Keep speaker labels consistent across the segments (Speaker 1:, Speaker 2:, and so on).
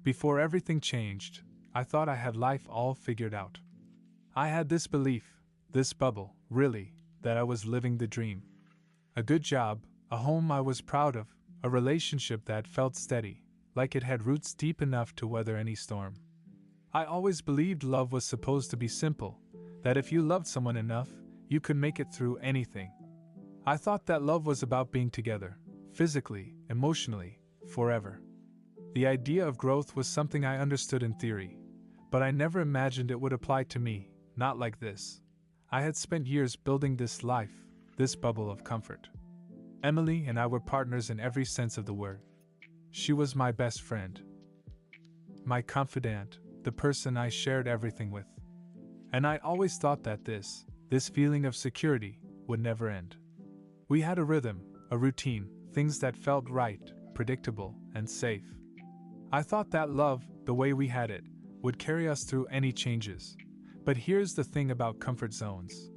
Speaker 1: Before everything changed, I thought I had life all figured out. I had this belief, this bubble, really, that I was living the dream. A good job, a home I was proud of, a relationship that felt steady, like it had roots deep enough to weather any storm. I always believed love was supposed to be simple, that if you loved someone enough, you could make it through anything. I thought that love was about being together, physically, emotionally, forever. The idea of growth was something I understood in theory, but I never imagined it would apply to me, not like this. I had spent years building this life, this bubble of comfort. Emily and I were partners in every sense of the word. She was my best friend, my confidant, the person I shared everything with. And I always thought that this feeling of security, would never end. We had a rhythm, a routine, things that felt right, predictable, and safe. I thought that love, the way we had it, would carry us through any changes. But here's the thing about comfort zones.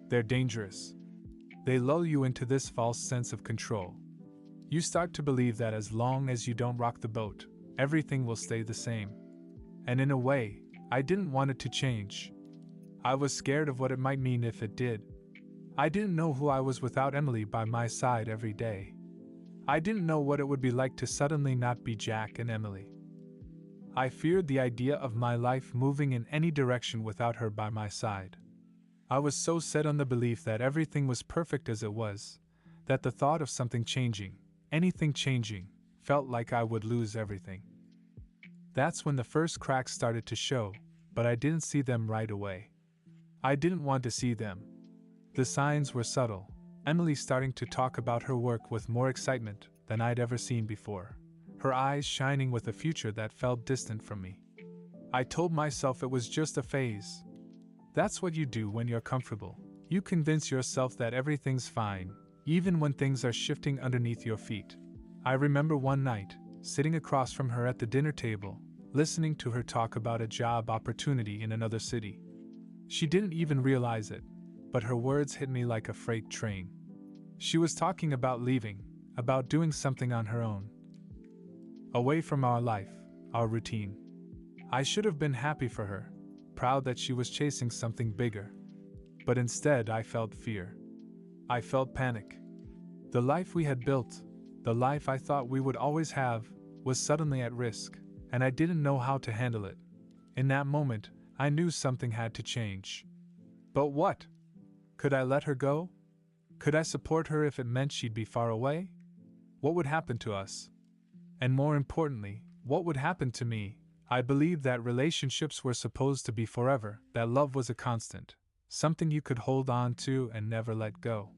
Speaker 1: They're dangerous. They lull you into this false sense of control. You start to believe that as long as you don't rock the boat, everything will stay the same. And in a way, I didn't want it to change. I was scared of what it might mean if it did. I didn't know who I was without Emily by my side every day. I didn't know what it would be like to suddenly not be Jack and Emily. I feared the idea of my life moving in any direction without her by my side. I was so set on the belief that everything was perfect as it was, that the thought of something changing, anything changing, felt like I would lose everything. That's when the first cracks started to show, but I didn't see them right away. I didn't want to see them. The signs were subtle. Emily starting to talk about her work with more excitement than I'd ever seen before, her eyes shining with a future that felt distant from me. I told myself it was just a phase. That's what you do when you're comfortable. You convince yourself that everything's fine, even when things are shifting underneath your feet. I remember one night, sitting across from her at the dinner table, listening to her talk about a job opportunity in another city. She didn't even realize it, but her words hit me like a freight train. She was talking about leaving, about doing something on her own. Away from our life, our routine. I should have been happy for her, proud that she was chasing something bigger. But instead I felt fear. I felt panic. The life we had built, the life I thought we would always have, was suddenly at risk, and I didn't know how to handle it. In that moment, I knew something had to change. But what? Could I let her go? Could I support her if it meant she'd be far away? What would happen to us? And more importantly, what would happen to me? I believed that relationships were supposed to be forever, that love was a constant, something you could hold on to and never let go.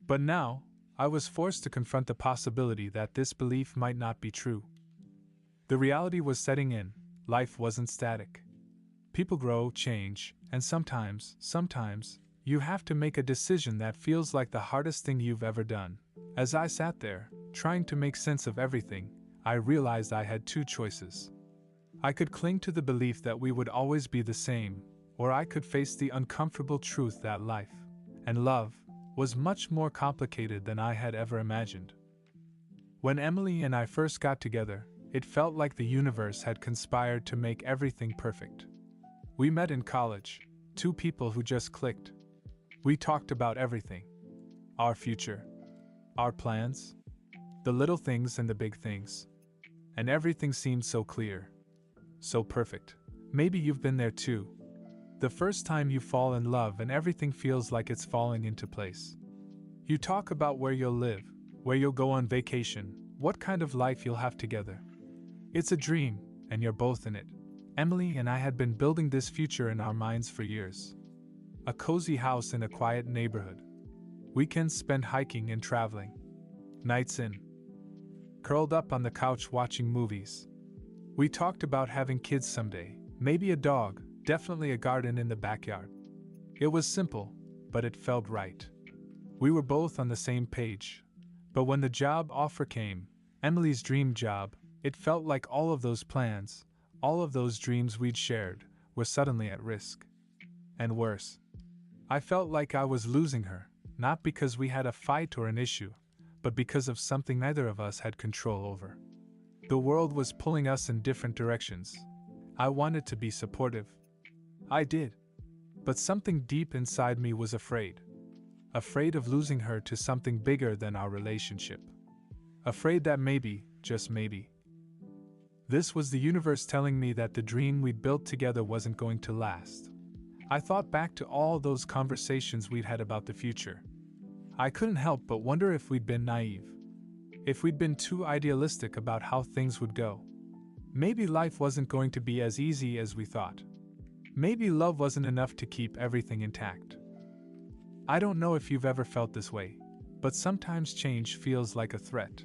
Speaker 1: But now, I was forced to confront the possibility that this belief might not be true. The reality was setting in. Life wasn't static. People grow, change, and sometimes, you have to make a decision that feels like the hardest thing you've ever done. As I sat there, trying to make sense of everything, I realized I had two choices. I could cling to the belief that we would always be the same, or I could face the uncomfortable truth that life, and love, was much more complicated than I had ever imagined. When Emily and I first got together, it felt like the universe had conspired to make everything perfect. We met in college, two people who just clicked. We talked about everything. Our future. Our plans. The little things and the big things. And everything seemed so clear. So perfect. Maybe you've been there too. The first time you fall in love and everything feels like it's falling into place. You talk about where you'll live, where you'll go on vacation, what kind of life you'll have together. It's a dream, and you're both in it. Emily and I had been building this future in our minds for years. A cozy house in a quiet neighborhood. Weekends spent hiking and traveling. Nights in. Curled up on the couch watching movies. We talked about having kids someday, maybe a dog, definitely a garden in the backyard. It was simple, but it felt right. We were both on the same page. But when the job offer came, Emily's dream job, it felt like all of those plans, all of those dreams we'd shared, were suddenly at risk. And worse. I felt like I was losing her, not because we had a fight or an issue, but because of something neither of us had control over. The world was pulling us in different directions. I wanted to be supportive. I did. But something deep inside me was afraid. Afraid of losing her to something bigger than our relationship. Afraid that maybe, just maybe, this was the universe telling me that the dream we'd built together wasn't going to last. I thought back to all those conversations we'd had about the future. I couldn't help but wonder if we'd been naive. If we'd been too idealistic about how things would go. Maybe life wasn't going to be as easy as we thought. Maybe love wasn't enough to keep everything intact. I don't know if you've ever felt this way, but sometimes change feels like a threat.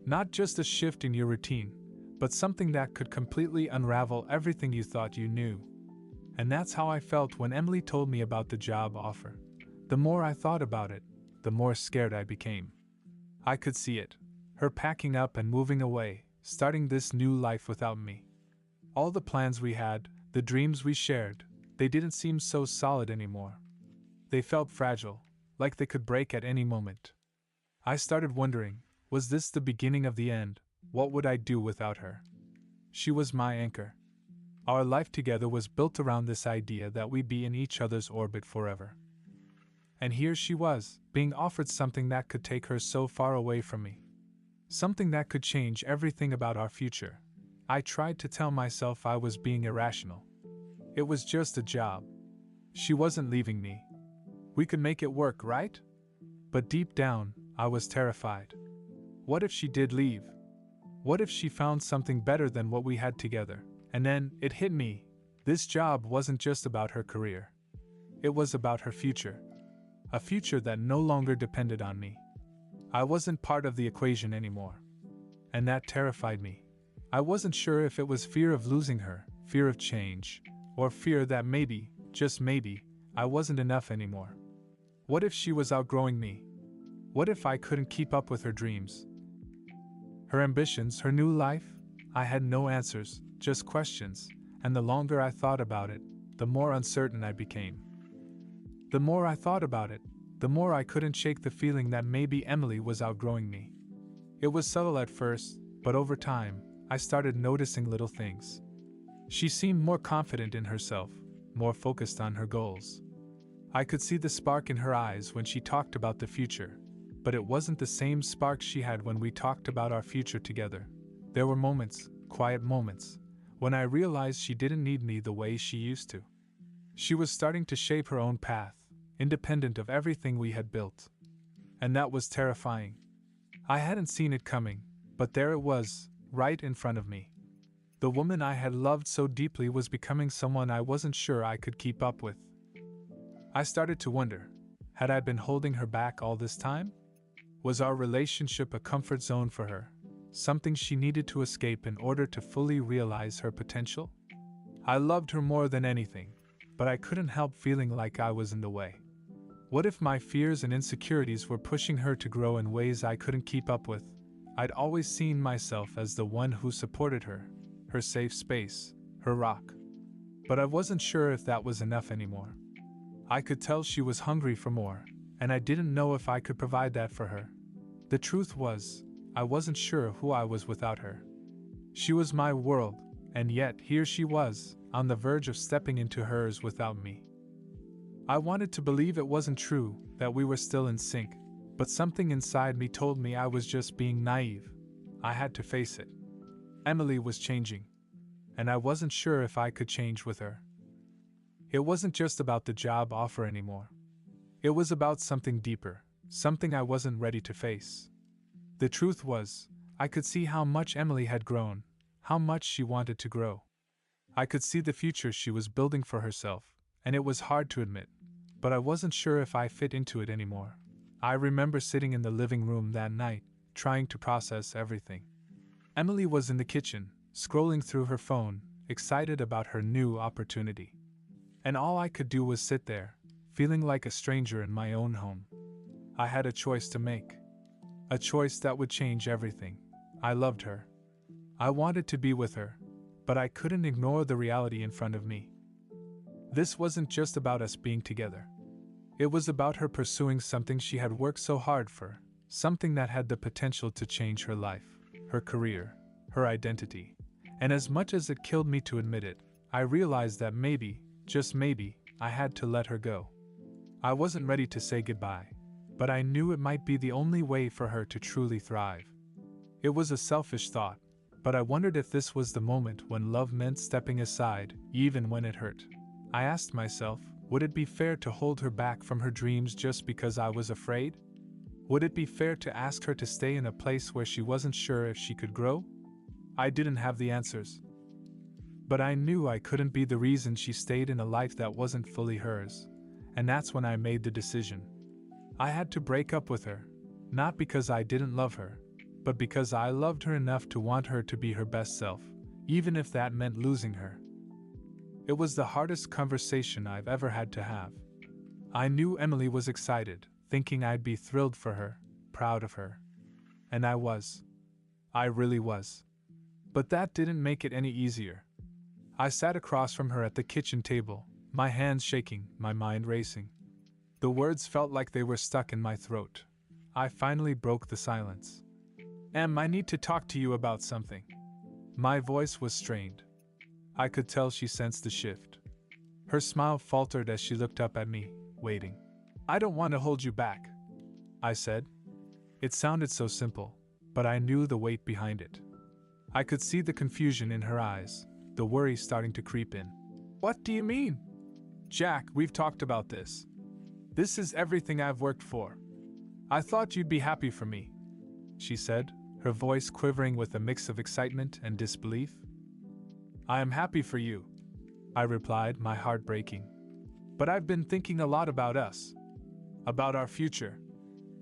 Speaker 1: Not just a shift in your routine, but something that could completely unravel everything you thought you knew. And that's how I felt when Emily told me about the job offer. The more I thought about it, the more scared I became. I could see it, her packing up and moving away, starting this new life without me. All the plans we had, the dreams we shared, they didn't seem so solid anymore. They felt fragile, like they could break at any moment. I started wondering, was this the beginning of the end? What would I do without her? She was my anchor. Our life together was built around this idea that we'd be in each other's orbit forever. And here she was, being offered something that could take her so far away from me. Something that could change everything about our future. I tried to tell myself I was being irrational. It was just a job. She wasn't leaving me. We could make it work, right? But deep down, I was terrified. What if she did leave? What if she found something better than what we had together? And then, it hit me. This job wasn't just about her career. It was about her future. A future that no longer depended on me. I wasn't part of the equation anymore. And that terrified me. I wasn't sure if it was fear of losing her, fear of change, or fear that maybe, just maybe, I wasn't enough anymore. What if she was outgrowing me? What if I couldn't keep up with her dreams? Her ambitions, her new life? I had no answers, just questions, and the longer I thought about it, the more uncertain I became. The more I thought about it, the more I couldn't shake the feeling that maybe Emily was outgrowing me. It was subtle at first, but over time, I started noticing little things. She seemed more confident in herself, more focused on her goals. I could see the spark in her eyes when she talked about the future, but it wasn't the same spark she had when we talked about our future together. There were moments, quiet moments, when I realized she didn't need me the way she used to. She was starting to shape her own path, independent of everything we had built. And that was terrifying. I hadn't seen it coming, but there it was, right in front of me. The woman I had loved so deeply was becoming someone I wasn't sure I could keep up with. I started to wonder, had I been holding her back all this time? Was our relationship a comfort zone for her, something she needed to escape in order to fully realize her potential? I loved her more than anything, but I couldn't help feeling like I was in the way. What if my fears and insecurities were pushing her to grow in ways I couldn't keep up with? I'd always seen myself as the one who supported her, her safe space, her rock. But I wasn't sure if that was enough anymore. I could tell she was hungry for more, and I didn't know if I could provide that for her. The truth was, I wasn't sure who I was without her. She was my world, and yet here she was, on the verge of stepping into hers without me. I wanted to believe it wasn't true, that we were still in sync, but something inside me told me I was just being naive. I had to face it. Emily was changing, and I wasn't sure if I could change with her. It wasn't just about the job offer anymore. It was about something deeper, something I wasn't ready to face. The truth was, I could see how much Emily had grown, how much she wanted to grow. I could see the future she was building for herself, and it was hard to admit, but I wasn't sure if I fit into it anymore. I remember sitting in the living room that night, trying to process everything. Emily was in the kitchen, scrolling through her phone, excited about her new opportunity. And all I could do was sit there, feeling like a stranger in my own home. I had a choice to make. A choice that would change everything. I loved her. I wanted to be with her, but I couldn't ignore the reality in front of me. This wasn't just about us being together. It was about her pursuing something she had worked so hard for, something that had the potential to change her life, her career, her identity. And as much as it killed me to admit it, I realized that maybe, just maybe, I had to let her go. I wasn't ready to say goodbye, but I knew it might be the only way for her to truly thrive. It was a selfish thought, but I wondered if this was the moment when love meant stepping aside, even when it hurt. I asked myself, would it be fair to hold her back from her dreams just because I was afraid? Would it be fair to ask her to stay in a place where she wasn't sure if she could grow? I didn't have the answers. But I knew I couldn't be the reason she stayed in a life that wasn't fully hers, and that's when I made the decision. I had to break up with her, not because I didn't love her, but because I loved her enough to want her to be her best self, even if that meant losing her. It was the hardest conversation I've ever had to have. I knew Emily was excited, thinking I'd be thrilled for her, proud of her. And I was. I really was. But that didn't make it any easier. I sat across from her at the kitchen table, my hands shaking, my mind racing. The words felt like they were stuck in my throat. I finally broke the silence. Em, I need to talk to you about something. My voice was strained. I could tell she sensed the shift. Her smile faltered as she looked up at me, waiting. I don't want to hold you back, I said. It sounded so simple, but I knew the weight behind it. I could see the confusion in her eyes, the worry starting to creep in. What do you mean? Jack, we've talked about this. This is everything I've worked for. I thought you'd be happy for me, she said, her voice quivering with a mix of excitement and disbelief. I am happy for you, I replied, my heart breaking. But I've been thinking a lot about us, about our future.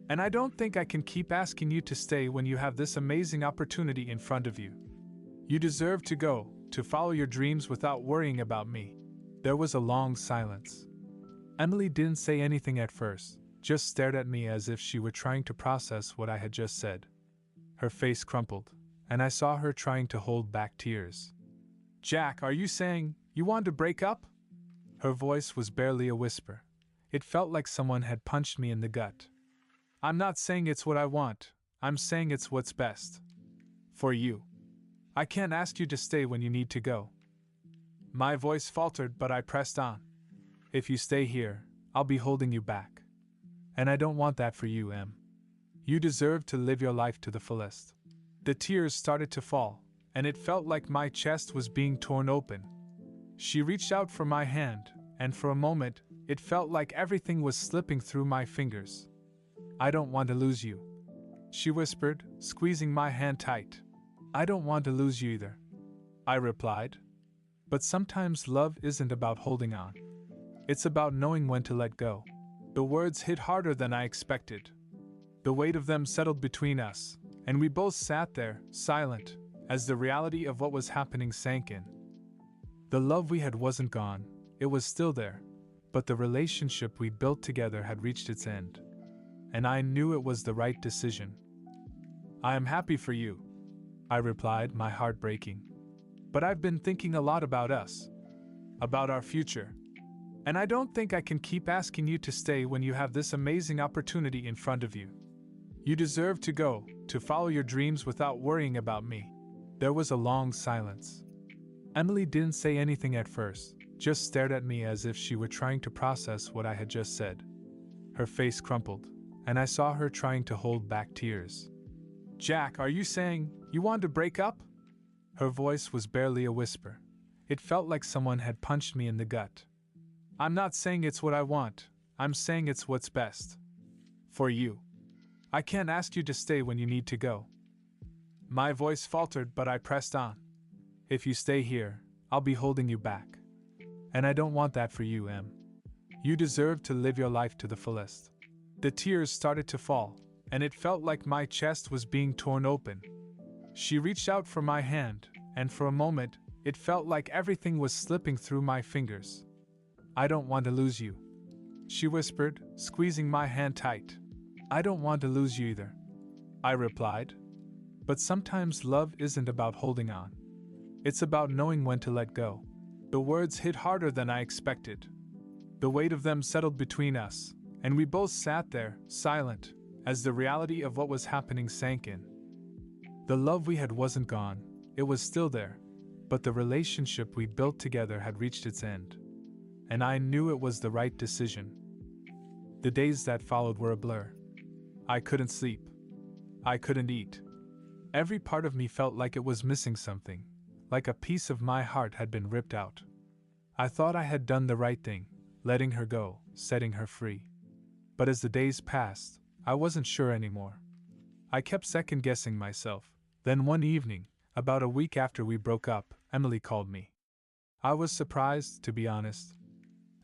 Speaker 1: And I don't think I can keep asking you to stay when you have this amazing opportunity in front of you. You deserve to go, to follow your dreams without worrying about me. There was a long silence. Emily didn't say anything at first, just stared at me as if she were trying to process what I had just said. Her face crumpled, and I saw her trying to hold back tears. Jack, are you saying you want to break up? Her voice was barely a whisper. It felt like someone had punched me in the gut. I'm not saying it's what I want, I'm saying it's what's best. For you. I can't ask you to stay when you need to go. My voice faltered, but I pressed on. If you stay here, I'll be holding you back. And I don't want that for you, Em. You deserve to live your life to the fullest. The tears started to fall, and it felt like my chest was being torn open. She reached out for my hand, and for a moment, it felt like everything was slipping through my fingers. I don't want to lose you, she whispered, squeezing my hand tight. I don't want to lose you either, I replied. But sometimes love isn't about holding on. It's about knowing when to let go. The words hit harder than I expected. The weight of them settled between us, and we both sat there, silent, as the reality of what was happening sank in. The love we had wasn't gone, it was still there, but the relationship we built together had reached its end. And I knew it was the right decision. I am happy for you, I replied, my heart breaking. But I've been thinking a lot about us, about our future. And I don't think I can keep asking you to stay when you have this amazing opportunity in front of you. You deserve to go, to follow your dreams without worrying about me. There was a long silence. Emily didn't say anything at first, just stared at me as if she were trying to process what I had just said. Her face crumpled, and I saw her trying to hold back tears. Jack, are you saying you want to break up? Her voice was barely a whisper. It felt like someone had punched me in the gut. I'm not saying it's what I want, I'm saying it's what's best. For you. I can't ask you to stay when you need to go. My voice faltered, but I pressed on. If you stay here, I'll be holding you back. And I don't want that for you, Em. You deserve to live your life to the fullest. The tears started to fall, and it felt like my chest was being torn open. She reached out for my hand, and for a moment, it felt like everything was slipping through my fingers. I don't want to lose you, she whispered, squeezing my hand tight. I don't want to lose you either, I replied. But sometimes love isn't about holding on. It's about knowing when to let go. The words hit harder than I expected. The weight of them settled between us, and we both sat there, silent, as the reality of what was happening sank in. The love we had wasn't gone, It was still there, but the relationship we built together had reached its end. And I knew it was the right decision. The days that followed were a blur. I couldn't sleep. I couldn't eat. Every part of me felt like it was missing something, like a piece of my heart had been ripped out. I thought I had done the right thing, letting her go, setting her free. But as the days passed, I wasn't sure anymore. I kept second-guessing myself. Then one evening, about a week after we broke up, Emily called me. I was surprised, to be honest.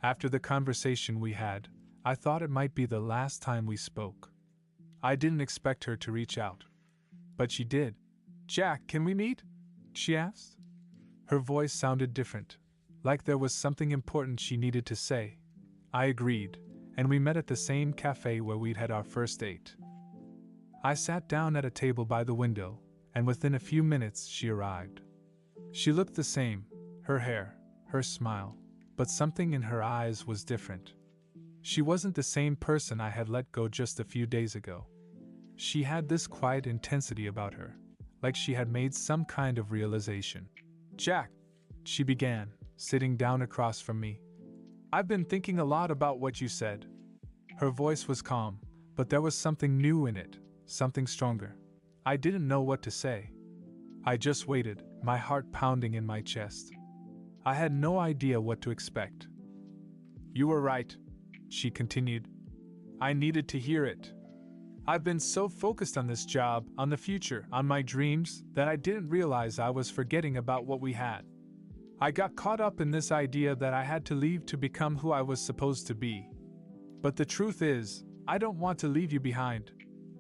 Speaker 1: After the conversation we had, I thought it might be the last time we spoke. I didn't expect her to reach out. But she did. "Jack, can we meet?" she asked. Her voice sounded different, like there was something important she needed to say. I agreed, and we met at the same cafe where we'd had our first date. I sat down at a table by the window, and within a few minutes she arrived. She looked the same, her hair, her smile, but something in her eyes was different. She wasn't the same person I had let go just a few days ago. She had this quiet intensity about her, like she had made some kind of realization. "Jack," she began, sitting down across from me. "I've been thinking a lot about what you said." Her voice was calm, but there was something new in it, something stronger. I didn't know what to say. I just waited, my heart pounding in my chest. I had no idea what to expect. "You were right," she continued. "I needed to hear it. I've been so focused on this job, on the future, on my dreams, that I didn't realize I was forgetting about what we had. I got caught up in this idea that I had to leave to become who I was supposed to be. But the truth is, I don't want to leave you behind."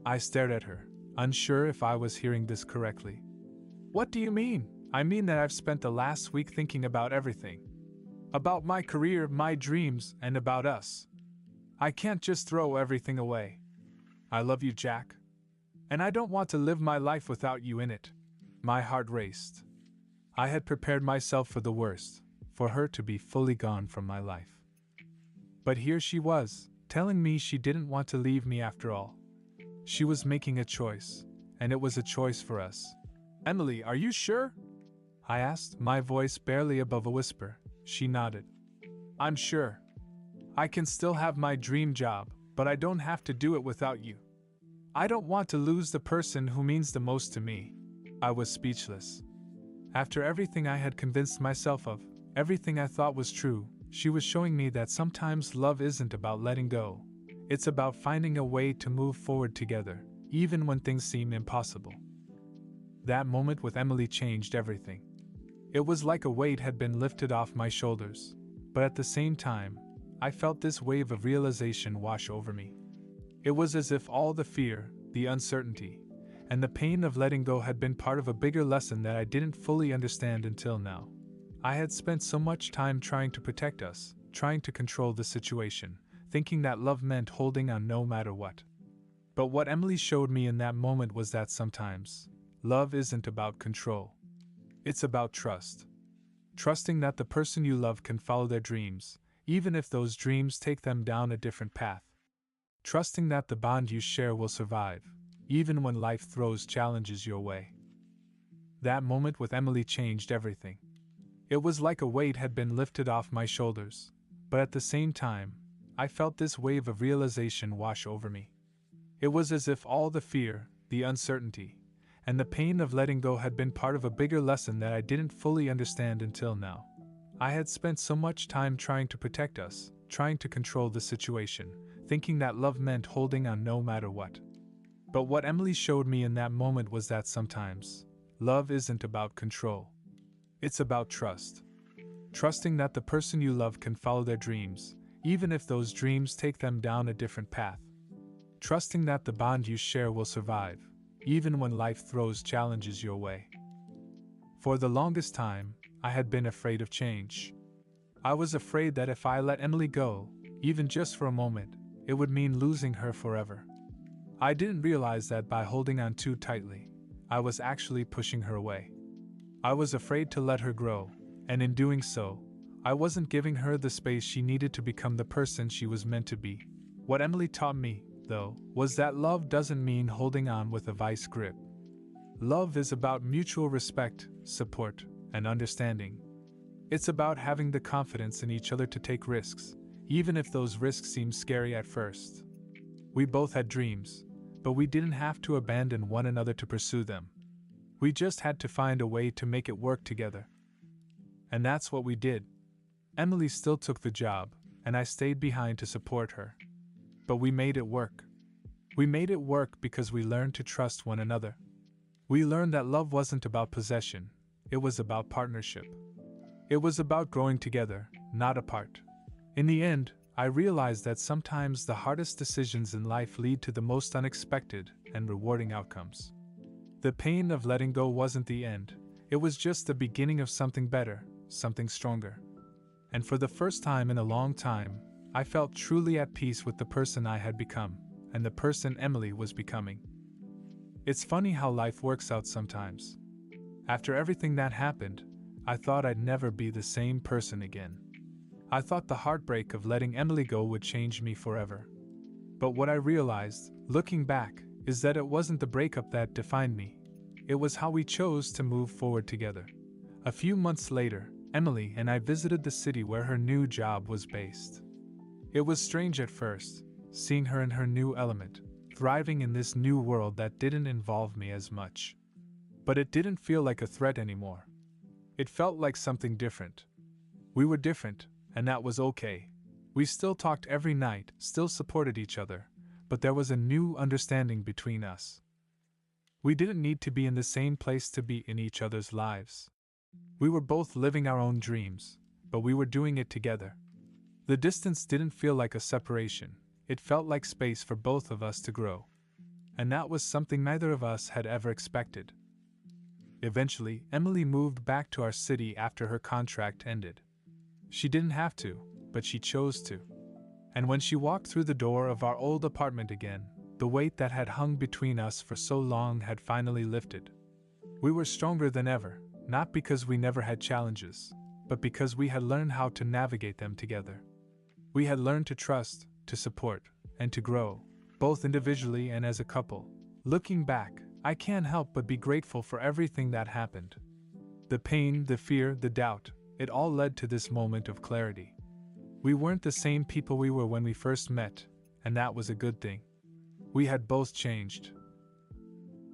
Speaker 1: I stared at her, unsure if I was hearing this correctly. "What do you mean?" "I mean that I've spent the last week thinking about everything. About my career, my dreams, and about us. I can't just throw everything away. I love you, Jack. And I don't want to live my life without you in it." My heart raced. I had prepared myself for the worst, for her to be fully gone from my life. But here she was, telling me she didn't want to leave me after all. She was making a choice, and it was a choice for us. "Emily, are you sure?" I asked, my voice barely above a whisper. She nodded. "I'm sure. I can still have my dream job, but I don't have to do it without you. I don't want to lose the person who means the most to me." I was speechless. After everything I had convinced myself of, everything I thought was true, she was showing me that sometimes love isn't about letting go. It's about finding a way to move forward together, even when things seem impossible. That moment with Emily changed everything. It was like a weight had been lifted off my shoulders, but at the same time, I felt this wave of realization wash over me. It was as if all the fear, the uncertainty, and the pain of letting go had been part of a bigger lesson that I didn't fully understand until now. I had spent so much time trying to protect us, trying to control the situation, thinking that love meant holding on no matter what. But what Emily showed me in that moment was that sometimes, love isn't about control. It's about trust. Trusting that the person you love can follow their dreams, even if those dreams take them down a different path. Trusting that the bond you share will survive, even when life throws challenges your way. That moment with Emily changed everything. It was like a weight had been lifted off my shoulders, but at the same time, I felt this wave of realization wash over me. It was as if all the fear, the uncertainty, and the pain of letting go had been part of a bigger lesson that I didn't fully understand until now. I had spent so much time trying to protect us, trying to control the situation, thinking that love meant holding on no matter what. But what Emily showed me in that moment was that sometimes, love isn't about control. It's about trust. Trusting that the person you love can follow their dreams, even if those dreams take them down a different path. Trusting that the bond you share will survive, even when life throws challenges your way. For the longest time, I had been afraid of change. I was afraid that if I let Emily go, even just for a moment, it would mean losing her forever. I didn't realize that by holding on too tightly, I was actually pushing her away. I was afraid to let her grow, and in doing so, I wasn't giving her the space she needed to become the person she was meant to be. What Emily taught me, though, was that love doesn't mean holding on with a vice grip. Love is about mutual respect, support, and understanding. It's about having the confidence in each other to take risks, even if those risks seem scary at first. We both had dreams, but we didn't have to abandon one another to pursue them. We just had to find a way to make it work together. And that's what we did. Emily still took the job, and I stayed behind to support her. But we made it work. We made it work because we learned to trust one another. We learned that love wasn't about possession, it was about partnership. It was about growing together, not apart. In the end, I realized that sometimes the hardest decisions in life lead to the most unexpected and rewarding outcomes. The pain of letting go wasn't the end, it was just the beginning of something better, something stronger. And for the first time in a long time, I felt truly at peace with the person I had become, and the person Emily was becoming. It's funny how life works out sometimes. After everything that happened, I thought I'd never be the same person again. I thought the heartbreak of letting Emily go would change me forever. But what I realized, looking back, is that it wasn't the breakup that defined me. It was how we chose to move forward together. A few months later, Emily and I visited the city where her new job was based. It was strange at first, seeing her in her new element, thriving in this new world that didn't involve me as much. But it didn't feel like a threat anymore. It felt like something different. We were different, and that was okay. We still talked every night, still supported each other, but there was a new understanding between us. We didn't need to be in the same place to be in each other's lives. We were both living our own dreams, but we were doing it together. The distance didn't feel like a separation, it felt like space for both of us to grow. And that was something neither of us had ever expected. Eventually, Emily moved back to our city after her contract ended. She didn't have to, but she chose to. And when she walked through the door of our old apartment again, the weight that had hung between us for so long had finally lifted. We were stronger than ever, not because we never had challenges, but because we had learned how to navigate them together. We had learned to trust, to support, and to grow, both individually and as a couple. Looking back, I can't help but be grateful for everything that happened. The pain, the fear, the doubt, it all led to this moment of clarity. We weren't the same people we were when we first met, and that was a good thing. We had both changed.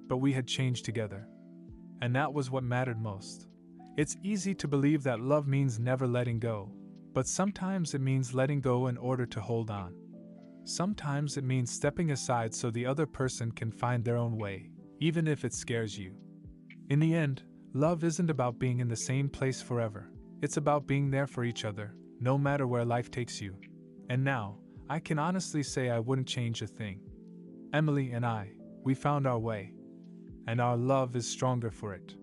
Speaker 1: But we had changed together. And that was what mattered most. It's easy to believe that love means never letting go, but sometimes it means letting go in order to hold on. Sometimes it means stepping aside so the other person can find their own way, even if it scares you. In the end, love isn't about being in the same place forever. It's about being there for each other, no matter where life takes you. And now, I can honestly say I wouldn't change a thing. Emily and I, we found our way. And our love is stronger for it.